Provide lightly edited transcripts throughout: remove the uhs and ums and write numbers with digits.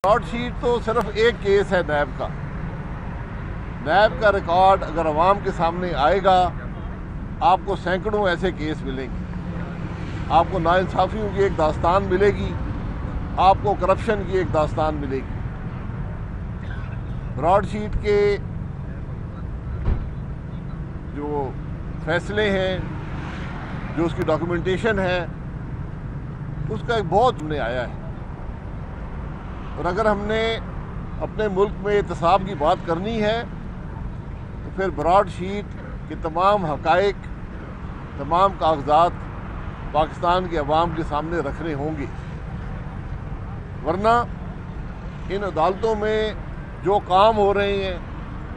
Broad sheet तो सिर्फ एक केस है नैब का। नैब का रिकॉर्ड अगर अवाम के सामने आएगा, आपको सैकड़ों ऐसे केस मिलेंगे। आपको नाइंसाफ़ियों की एक दास्तान मिलेगी, आपको करप्शन की एक दास्तान मिलेगी। ब्रॉड शीट के जो फैसले हैं, जो उसकी डॉक्यूमेंटेशन है, उसका एक बहुत सामने आया है। और अगर हमने अपने मुल्क में एहतसाब की बात करनी है तो फिर ब्रॉड शीट के तमाम हक़ाइक़, तमाम कागजात पाकिस्तान के अवाम के सामने रखने होंगे, वरना इन अदालतों में जो काम हो रहे हैं,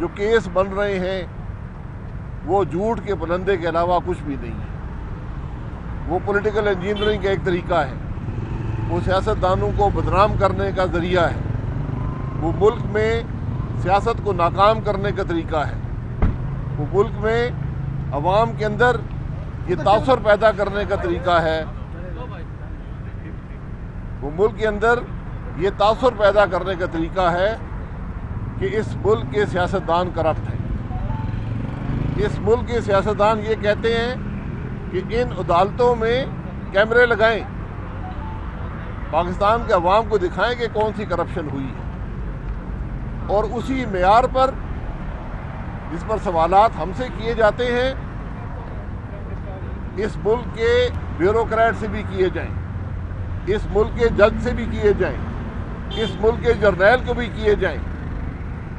जो केस बन रहे हैं, वो झूठ के पलंदे के अलावा कुछ भी नहीं है। वो पॉलिटिकल इंजीनियरिंग का एक तरीका है, वो सियासतदानों को बदनाम करने का ज़रिया है, वो मुल्क में सियासत को नाकाम करने का तरीका है, वो मुल्क में अवाम के अंदर ये तासुर पैदा करने का तरीका है, वो मुल्क के अंदर ये तासुर पैदा करने का तरीका है कि इस मुल्क के सियासतदान करप्ट हैं। इस मुल्क के सियासतदान ये कहते हैं कि इन अदालतों में कैमरे लगाएं, पाकिस्तान के अवाम को दिखाएं कि कौन सी करप्शन हुई है, और उसी मेयार पर जिस पर सवालात हमसे किए जाते हैं, इस मुल्क के ब्यूरोक्रेट से भी किए जाएं, इस मुल्क के जज से भी किए जाएं, इस मुल्क के जर्नैल को भी किए जाएं,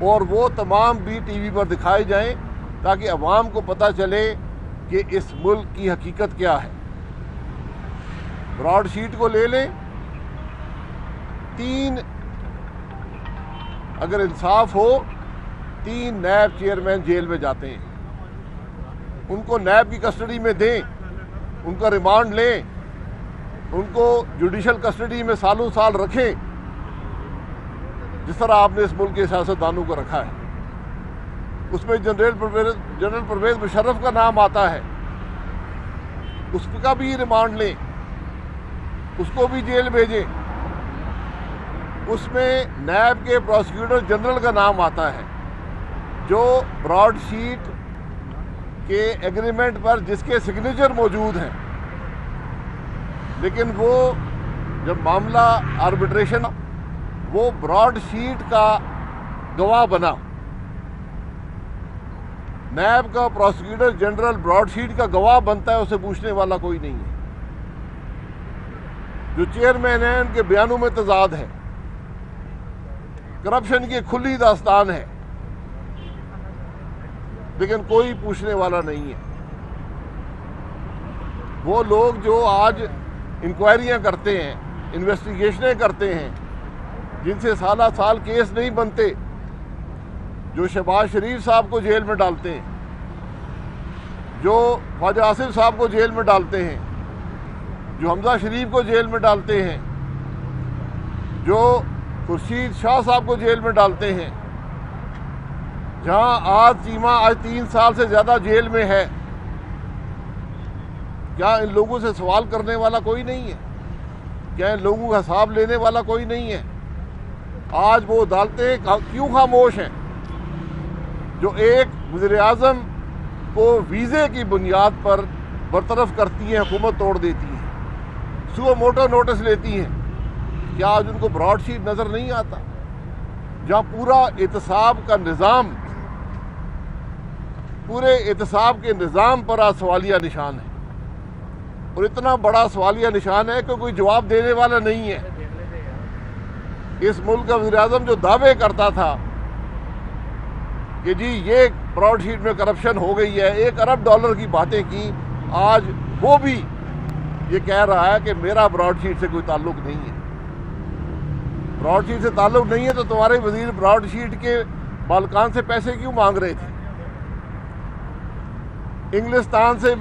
और वो तमाम भी टीवी पर दिखाए जाएं ताकि अवाम को पता चले कि इस मुल्क की हकीकत क्या है। ब्रॉड शीट को ले लें, 3 अगर इंसाफ हो 3 नैब चेयरमैन जेल में जाते हैं, उनको नैब की कस्टडी में दें, उनका रिमांड लें, उनको जुडिशल कस्टडी में सालों साल रखें, जिस तरह आपने इस मुल्क के सियासतदानों को रखा है। उसमें जनरल परवेज मुशर्रफ का नाम आता है, उसका भी रिमांड लें, उसको भी जेल भेजें। उसमें नैब के प्रोसिक्यूटर जनरल का नाम आता है, जो ब्रॉड शीट के एग्रीमेंट पर जिसके सिग्नेचर मौजूद हैं, लेकिन वो जब मामला आर्बिट्रेशन, वो ब्रॉड शीट का गवाह बना। नैब का प्रोसिक्यूटर जनरल ब्रॉड शीट का गवाह बनता है, उसे पूछने वाला कोई नहीं है। जो चेयरमैन है, उनके बयानों में तजाद है, करप्शन की खुली दास्तान है, लेकिन कोई पूछने वाला नहीं है। वो लोग जो आज इंक्वायरियां करते हैं, इन्वेस्टिगेशनें करते हैं, जिनसे साला साल केस नहीं बनते, जो शहबाज शरीफ साहब को जेल में डालते हैं, जो ख्वाजा आसिफ साहब को जेल में डालते हैं, जो हमजा शरीफ को जेल में डालते हैं, जो खुर्शीद शाह साहब को जेल में डालते हैं, जहां आज चीमा आज 3 साल से ज़्यादा जेल में है, क्या इन लोगों से सवाल करने वाला कोई नहीं है? क्या इन लोगों का हिसाब लेने वाला कोई नहीं है? आज वो अदालतें क्यों खामोश हैं जो एक वज़ीर-ए-आज़म को वीज़े की बुनियाद पर बरतरफ करती हैं, हुकूमत तोड़ देती हैं, सुओ मोटो नोटिस लेती हैं? क्या आज उनको ब्रॉड शीट नज़र नहीं आता, जहाँ पूरा एहतसाब का निज़ाम, पूरे एहतसाब के निज़ाम पर आज सवालिया निशान है, और इतना बड़ा सवालिया निशान है कि कोई जवाब देने वाला नहीं है। इस मुल्क का वज़ीर-ए-आज़म जो दावे करता था कि जी ये ब्रॉड शीट में करप्शन हो गई है, $1 अरब की बातें की, आज वो भी ये कह रहा है कि मेरा ब्रॉड शीट से कोई ताल्लुक नहीं है। ब्रॉड शीट से ताल्लुक नहीं है तो तुम्हारे वजीर ब्रॉड शीट के बालकान से पैसे क्यों मांग रहे थे? इंग्लिस्तान से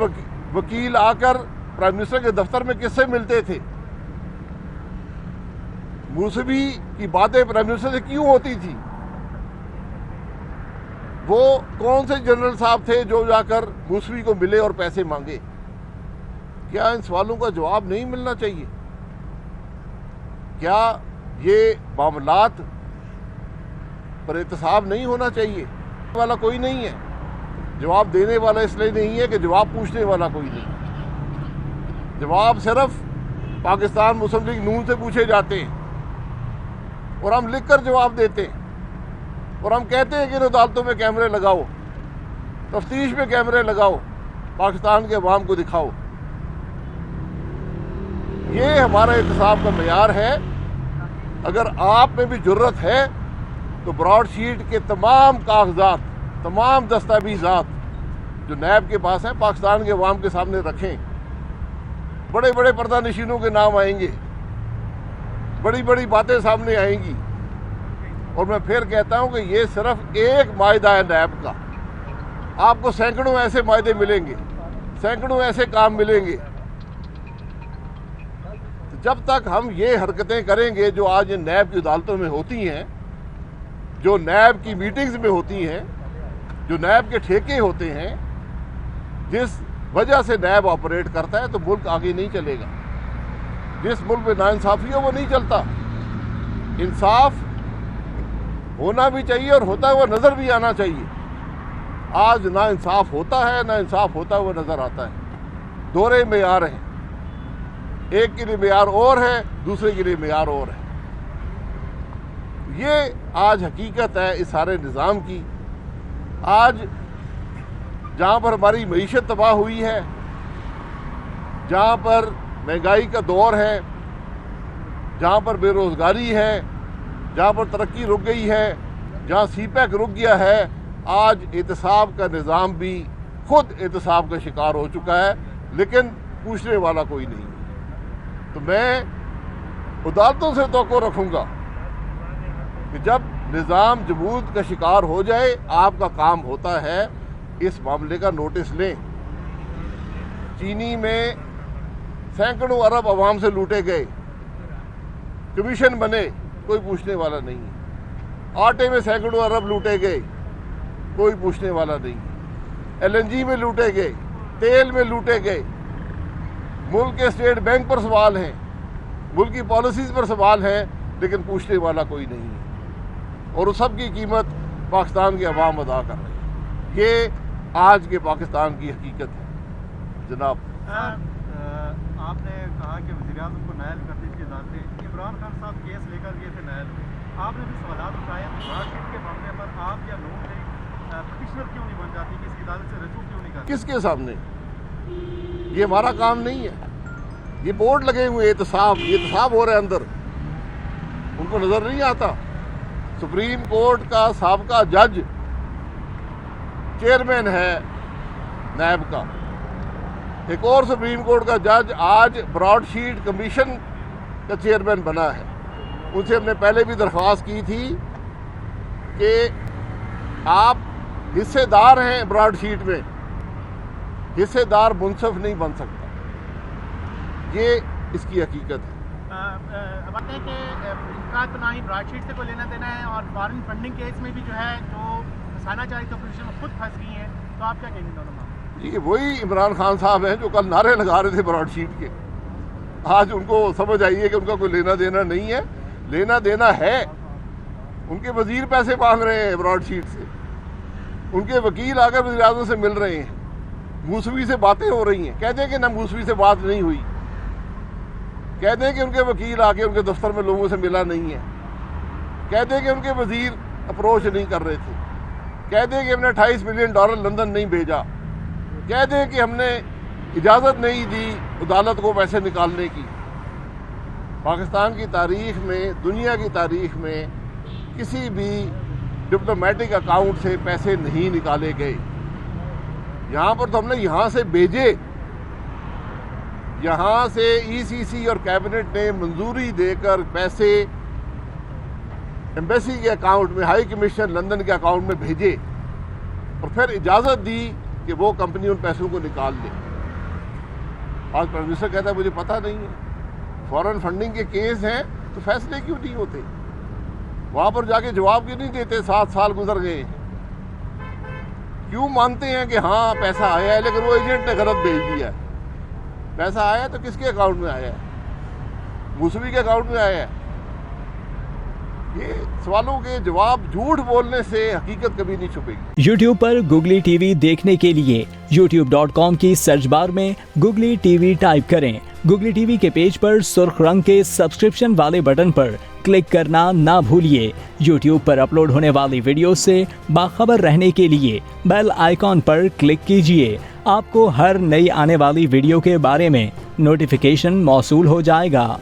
वकील आकर प्राइम मिनिस्टर के दफ्तर में किससे मिलते थे? मूसवी की बातें प्राइम मिनिस्टर से क्यों होती थी? वो कौन से जनरल साहब थे जो जाकर मूसवी को मिले और पैसे मांगे? क्या इन सवालों का जवाब नहीं मिलना चाहिए? क्या ये मामलात पर एहतसाब नहीं होना चाहिए वाला कोई नहीं है, जवाब देने वाला इसलिए नहीं है कि जवाब पूछने वाला कोई नहीं। जवाब सिर्फ पाकिस्तान मुस्लिम लीग नून से पूछे जाते हैं और हम लिखकर जवाब देते हैं और हम कहते हैं कि इन अदालतों में कैमरे लगाओ, तफ्तीश में कैमरे लगाओ, पाकिस्तान के अवाम को दिखाओ। ये हमारा एहतसाब का मयार है। अगर आप में भी जुर्रत है तो ब्रॉडशीट के तमाम कागजात, तमाम दस्तावेजात जो नैब के पास हैं, पाकिस्तान के अवाम के सामने रखें। बड़े बड़े पर्दा नशीनों के नाम आएंगे, बड़ी बड़ी बातें सामने आएंगी। और मैं फिर कहता हूं कि ये सिर्फ एक मायदा है नैब का। आपको सैकड़ों ऐसे मायदे मिलेंगे, सैकड़ों ऐसे काम मिलेंगे। तो जब तक हम ये हरकतें करेंगे जो आज नैब की अदालतों में होती हैं, जो नैब की मीटिंग्स में होती हैं, जो नैब के ठेके होते हैं, जिस वजह से नैब ऑपरेट करता है, तो मुल्क आगे नहीं चलेगा। जिस मुल्क में नाइंसाफ़ी हो वो नहीं चलता। इंसाफ होना भी चाहिए और होता हुआ नज़र भी आना चाहिए। आज ना इंसाफ होता है, ना इंसाफ होता हुआ नज़र आता है। दोहरे मेयार हैं, एक के लिए मेयार और है, दूसरे के लिए मेयार और है। ये आज हकीकत है इस सारे निज़ाम की। आज जहाँ पर हमारी मईशत तबाह हुई है, जहाँ पर महंगाई का दौर है, जहाँ पर बेरोज़गारी है, जहाँ पर तरक्की रुक गई है, जहाँ सीपैक रुक गया है, आज एहतसाब का निज़ाम भी खुद एहतसाब का शिकार हो चुका है, लेकिन पूछने वाला कोई नहीं। तो मैं अदालतों से तवक्को रखूँगा कि जब निज़ाम जमूद का शिकार हो जाए, आपका काम होता है इस मामले का नोटिस लें। चीनी में सैकड़ों अरब अवाम से लूटे गए, कमीशन बने, कोई पूछने वाला नहीं है। आटे में सैकड़ों अरब लूटे गए, कोई पूछने वाला नहीं है। LNG में लूटे गए, तेल में लूटे गए। मुल्क के स्टेट बैंक पर सवाल हैं, मुल्क की पॉलिसीज़ पर सवाल हैं, लेकिन पूछने वाला कोई नहीं है। और उस सब की कीमत पाकिस्तान के अवाम अदा कर रहे हैं। ये आज के पाकिस्तान की हकीकत है। जनाब, आपने कहा कि वज़ीर-ए-आज़म को नायल करने की अदालतें, इमरान खान साहब केस लेकर गए थे नायल में, आपने भी सवाल उठाए ब्रॉडशीट के मामले पर। आप या नून लीग पिटिशनर क्यों नहीं बन जाती, किसी अदालत से रजू क्यों नहीं करती? किसके सामने? ये हमारा काम नहीं है। ये बोर्ड लगे हुए एहतसाब, ये एहतसाब हो रहे हैं अंदर, उनको नजर नहीं आता। सुप्रीम कोर्ट का साबका जज चेयरमैन है नैब का, एक और सुप्रीम कोर्ट का जज आज ब्रॉडशीट कमीशन का चेयरमैन बना है। उनसे हमने पहले भी दरख्वास्त की थी कि आप हिस्सेदार हैं ब्रॉडशीट में, हिस्सेदार मुनसफ नहीं बन सकता। ये इसकी हकीकत है। बताते हैं कि इनका तो ना ही ब्रॉडशीट से कोई लेना देना है, और फॉरेन फंडिंग केस में भी जो है जो फंसाना चाहे तो पोजीशन में खुद फंस गई हैं। तो आप क्या कहेंगे दोनों मामले? ये वही इमरान खान साहब हैं जो कल नारे लगा रहे थे ब्रॉडशीट के। आज उनको समझ आई है कि उनका कोई लेना देना नहीं है। लेना देना है, उनके वजीर पैसे मांग रहे हैं ब्रॉडशीट से, उनके वकील आकर वज़ीर-ए-आज़म से मिल रहे हैं, मूसवी से बातें हो रही हैं। कहते हैं कि ना मूसवी से बात नहीं हुई, कहते हैं कि उनके वकील आके उनके दफ्तर में लोगों से मिला नहीं है, कहते हैं कि उनके वजीर अप्रोच नहीं कर रहे थे, कहते हैं कि हमने $28 मिलियन लंदन नहीं भेजा, कहते हैं कि हमने इजाज़त नहीं दी अदालत को पैसे निकालने की। पाकिस्तान की तारीख में, दुनिया की तारीख में किसी भी डिप्लोमेटिक अकाउंट से पैसे नहीं निकाले गए। यहाँ पर तो हमने यहाँ से भेजे, यहाँ से ECC और कैबिनेट ने मंजूरी देकर पैसे एम्बेसी के अकाउंट में, हाई कमीशन लंदन के अकाउंट में भेजे और फिर इजाज़त दी कि वो कंपनी उन पैसों को निकाल ले। आज प्राइम मिनिस्टर कहता है मुझे पता नहीं है। फॉरेन फंडिंग के केस हैं तो फैसले क्यों नहीं होते? वहाँ पर जाके जवाब क्यों नहीं देते? 7 साल गुजर गए, क्यों मानते हैं कि हाँ पैसा आया है, लेकिन वो एजेंट ने गलत भेज दिया है। पैसा आया तो किसके अकाउंट में आया है? मूसवी के अकाउंट में आया है। ये सवालों के जवाब झूठ बोलने से हकीकत कभी नहीं छुपेगी। YouTube पर गुगली टीवी देखने के लिए youtube.com की सर्च बार में गुगली टीवी टाइप करें। गुगली टीवी के पेज पर सुर्ख रंग के सब्सक्रिप्शन वाले बटन पर क्लिक करना ना भूलिए। YouTube पर अपलोड होने वाली वीडियो से बाखबर रहने के लिए बेल आइकॉन पर क्लिक कीजिए। आपको हर नई आने वाली वीडियो के बारे में नोटिफिकेशन मौसूल हो जाएगा।